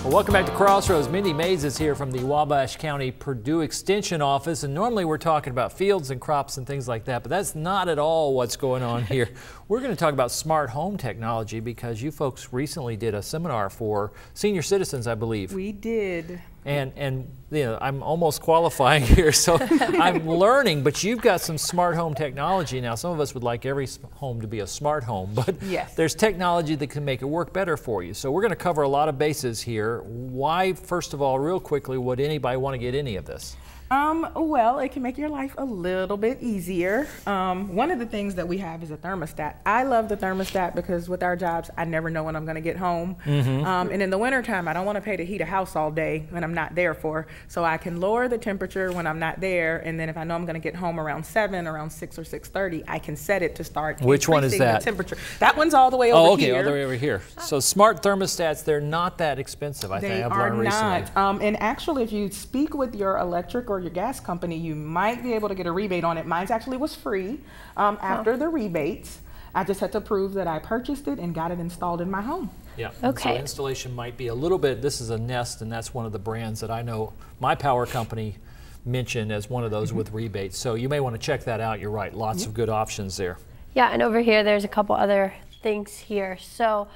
Well, welcome back to Crossroads. Mindy Mayes is here from the Wabash County Purdue Extension Office, and normally we're talking about fields and crops and things like that, but that's not at all what's going on here. We're going to talk about smart home technology because you folks recently did a seminar for senior citizens, I believe. We did. And you know, I'm almost qualifying here, so I'm learning, but you've got some smart home technology. Now, some of us would like every home to be a smart home, but yes, there's technology that can make it work better for you. So we're going to cover a lot of bases here. Why, first of all, real quickly, would anybody want to get any of this? Well, it can make your life a little bit easier. One of the things that we have is a thermostat. I love the thermostat because with our jobs, I never know when I'm going to get home. And in the wintertime, I don't want to pay to heat a house all day when I'm not there for. So I can lower the temperature when I'm not there. And then if I know I'm going to get home around 7, around 6 or 6:30, I can set it to start Which one is that? The temperature. That one's all the way over here. All the way over here. So smart thermostats, they're not that expensive, I think I've learned recently. They are not. And actually, if you speak with your electric or your gas company, you might be able to get a rebate on it. Mine actually was free after the rebates. I just had to prove that I purchased it and got it installed in my home. Yeah. Okay. So installation might be a little bit, this is a Nest, and that's one of the brands that I know my power company mentioned as one of those with rebates. So you may want to check that out. You're right. Lots of good options there. Yeah, and over here there's a couple other things here. So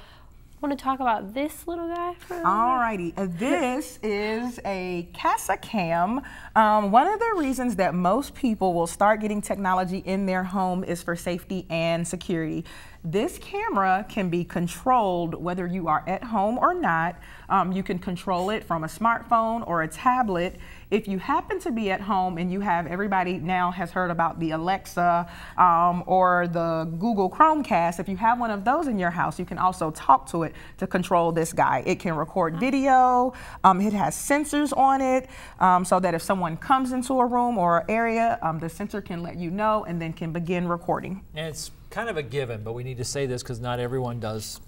want to talk about this little guy? Alrighty, this is a Casa Cam. One of the reasons that most people will start getting technology in their home is for safety and security. This camera can be controlled whether you are at home or not. You can control it from a smartphone or a tablet. If you happen to be at home and you have, everybody now has heard about the Alexa or the Google Chromecast, if you have one of those in your house, you can also talk to it to control this guy. It can record video, it has sensors on it, so that if someone comes into a room or area, the sensor can let you know and then can begin recording. And it's kind of a given, but we need to say this because not everyone does,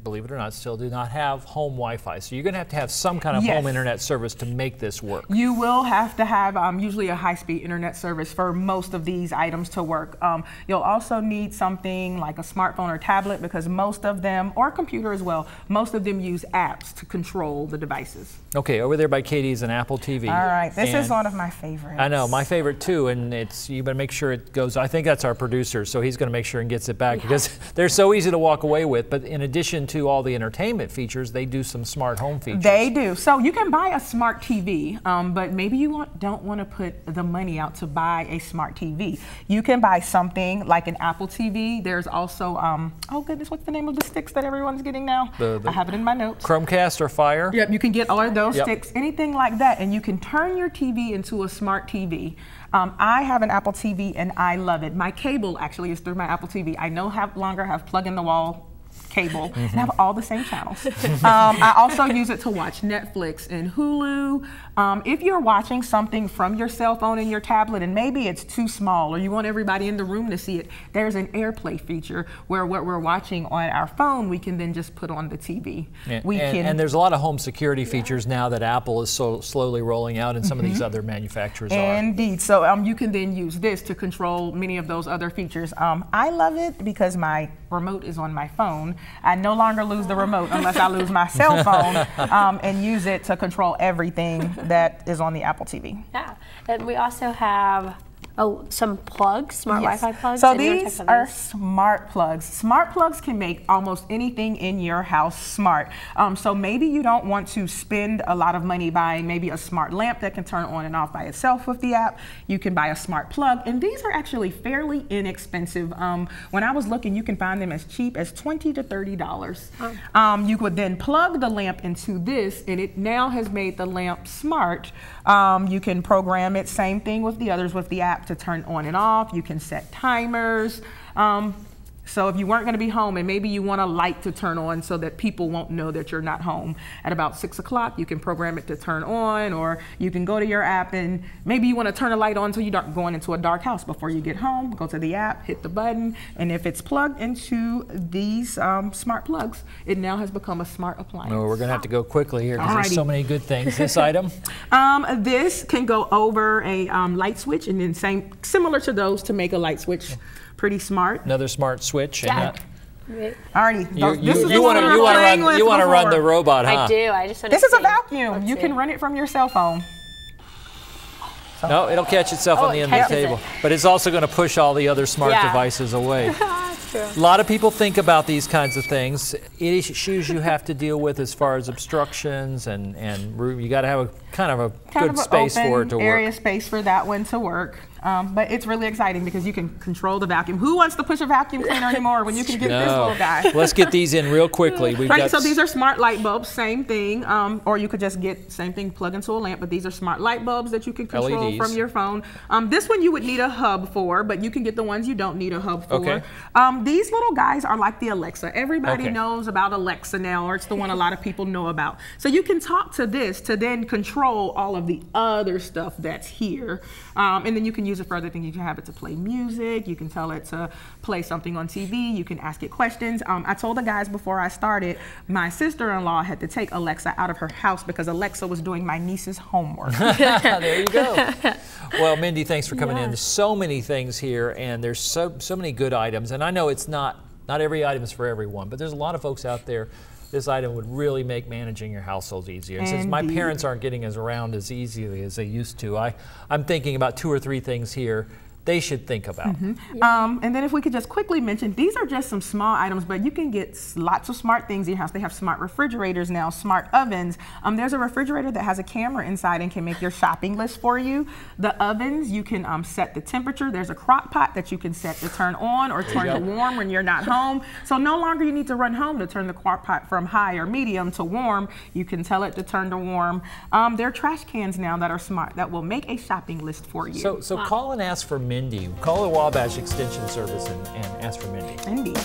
believe it or not, still do not have home Wi-Fi. So you're going to have some kind of home internet service to make this work. You will have to have usually a high-speed internet service for most of these items to work. You'll also need something like a smartphone or tablet because most of them, or computer as well, most of them use apps to control the devices. Okay, over there by Katie's an Apple TV. All right, this is one of my favorites. I know, my favorite too, and you better make sure it goes, I think that's our producer, so he's going to make sure and gets it back because they're so easy to walk away with, but in addition to all the entertainment features, they do some smart home features. They do. So you can buy a smart TV, but maybe you don't want to put the money out to buy a smart TV. You can buy something like an Apple TV. There's also, oh goodness, what's the name of the sticks that everyone's getting now? I have it in my notes. Chromecast or Fire? Yep, you can get all of those sticks, anything like that, and you can turn your TV into a smart TV. I have an Apple TV and I love it. My cable actually is through my Apple TV. I no longer have plug-in-the-wall cable and have all the same channels. I also use it to watch Netflix and Hulu. If you're watching something from your cell phone and your tablet and maybe it's too small or you want everybody in the room to see it, there's an AirPlay feature where what we're watching on our phone we can then just put on the TV. And there's a lot of home security features now that Apple is so slowly rolling out and some of these other manufacturers are. Indeed. So you can then use this to control many of those other features. I love it because my remote is on my phone. I no longer lose the remote unless I lose my cell phone and use it to control everything that is on the Apple TV. Yeah, and we also have some plugs, smart Wi-Fi plugs. So these are smart plugs. Smart plugs can make almost anything in your house smart. So maybe you don't want to spend a lot of money buying maybe a smart lamp that can turn on and off by itself with the app. You can buy a smart plug, and these are actually fairly inexpensive. When I was looking, you can find them as cheap as $20 to $30. You would then plug the lamp into this, and it now has made the lamp smart. You can program it, same thing with the others with the app to turn on and off. You can set timers. So if you weren't going to be home and maybe you want a light to turn on so that people won't know that you're not home at about 6 o'clock, you can program it to turn on, or you can go to your app and maybe you want to turn a light on so you aren't going into a dark house before you get home. Go to the app, hit the button, and if it's plugged into these smart plugs, it now has become a smart appliance. No, we're going to have to go quickly here because there's so many good things. This item? This can go over a light switch, and then similar to those to make a light switch pretty smart. Another smart switch. Yeah. Alrighty, You want to run the robot, huh? I do. I just want to This is a see. vacuum. Let's You see. can run it from your cell phone. No, it'll catch itself on the end of the catches table. it. But it's also going to push all the other smart Yeah. devices away. True. A lot of people think about these kinds of things. Issues you have to deal with as far as obstructions and room. You got to have a kind of good space for it to work. Area space for that one to work. But it's really exciting because you can control the vacuum. Who wants to push a vacuum cleaner anymore when you can get this little guy? Let's get these in real quickly. So these are smart light bulbs, same thing. Or you could just get same thing, plug into a lamp. But these are smart light bulbs that you can control LEDs. from your phone. This one you would need a hub for, but you can get the ones you don't need a hub for. Okay. These little guys are like the Alexa. Everybody Okay. knows about Alexa now, or it's the one a lot of people know about. So you can talk to this to then control all of the other stuff that's here. And then you can use it for other things. You can have it to play music. You can tell it to play something on TV. You can ask it questions. I told the guys before I started, my sister-in-law had to take Alexa out of her house because Alexa was doing my niece's homework. There you go. Well, Mindy, thanks for coming in. There's so many things here, and there's so many good items. And I know it's not every item is for everyone, but there's a lot of folks out there. This item would really make managing your household easier. And since my parents aren't getting us around as easily as they used to, I'm thinking about 2 or 3 things here they should think about. And then if we could just quickly mention, these are just some small items, but you can get lots of smart things in your house. They have smart refrigerators now, smart ovens. There's a refrigerator that has a camera inside and can make your shopping list for you. The ovens, you can set the temperature. There's a crock pot that you can set to turn on or turn to warm when you're not home. So no longer you need to run home to turn the crock pot from high or medium to warm. You can tell it to turn to warm. There are trash cans now that are smart that will make a shopping list for you. So call and ask for Mindy. Call the Wabash Extension Service and ask for Mindy. Indeed.